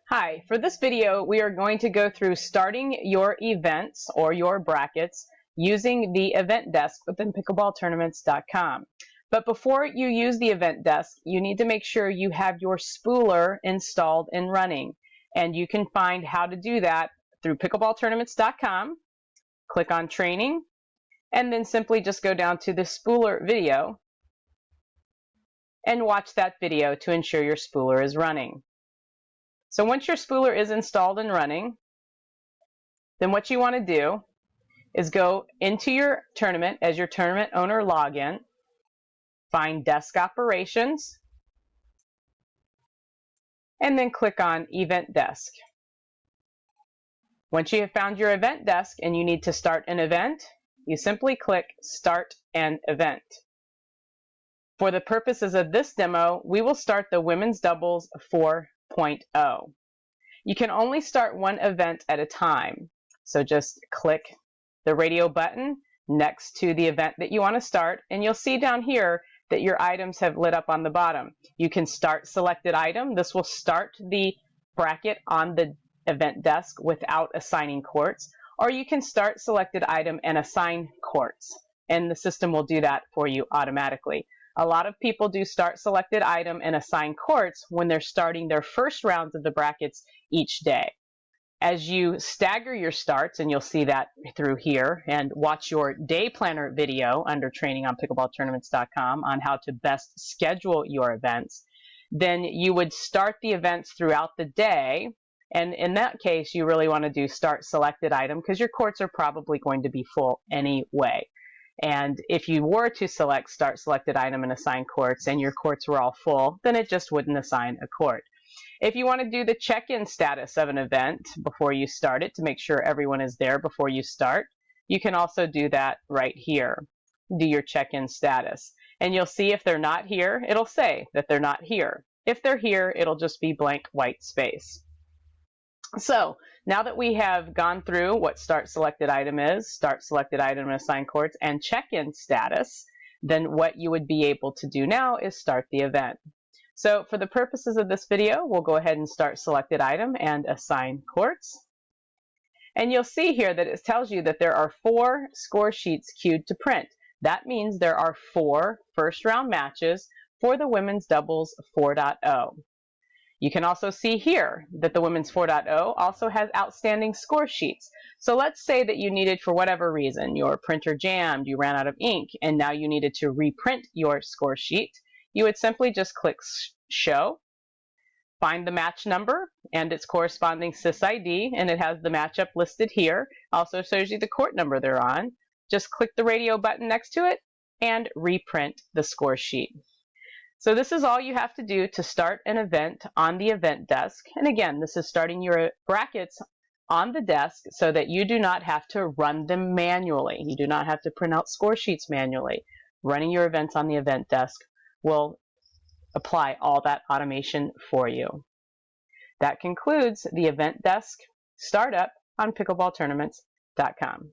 Hi, for this video we are going to go through starting your events or your brackets using the event desk within pickleballtournaments.com. But before you use the event desk, you need to make sure you have your spooler installed and running. And you can find how to do that through pickleballtournaments.com. Click on training and then simply just go down to the spooler video and watch that video to ensure your spooler is running. So once your spooler is installed and running, then what you want to do is go into your tournament as your tournament owner login, find Desk Operations, and then click on Event Desk. Once you have found your event desk and you need to start an event, you simply click Start an Event. For the purposes of this demo, we will start the Women's Doubles 4.0. You can only start one event at a time. So just click the radio button next to the event that you want to start, and you'll see down here that your items have lit up on the bottom. You can start selected item. This will start the bracket on the event desk without assigning courts, or you can start selected item and assign courts, and the system will do that for you automatically. A lot of people do start selected item and assign courts when they're starting their first rounds of the brackets each day. As you stagger your starts, and you'll see that through here, and watch your day planner video under training on pickleballtournaments.com on how to best schedule your events, then you would start the events throughout the day. And in that case, you really want to do start selected item because your courts are probably going to be full anyway. And if you were to select start selected item and assign courts and your courts were all full, then it just wouldn't assign a court. If you want to do the check-in status of an event before you start it to make sure everyone is there before you start, you can also do that right here. Do your check-in status. And you'll see if they're not here, it'll say that they're not here. If they're here, it'll just be blank white space. So now that we have gone through what start selected item is, start selected item and assign courts, and check-in status, then what you would be able to do now is start the event. So for the purposes of this video, we'll go ahead and start selected item and assign courts. And you'll see here that it tells you that there are 4 score sheets queued to print. That means there are 4 first round matches for the Women's Doubles 4.0. You can also see here that the Women's 4.0 also has outstanding score sheets. So let's say that you needed, for whatever reason, your printer jammed, you ran out of ink, and now you needed to reprint your score sheet. You would simply just click Show, find the match number and its corresponding SysID, and it has the matchup listed here. Also shows you the court number they're on. Just click the radio button next to it and reprint the score sheet. So this is all you have to do to start an event on the event desk. And again, this is starting your brackets on the desk so that you do not have to run them manually. You do not have to print out score sheets manually. Running your events on the event desk will apply all that automation for you. That concludes the event desk startup on pickleballtournaments.com.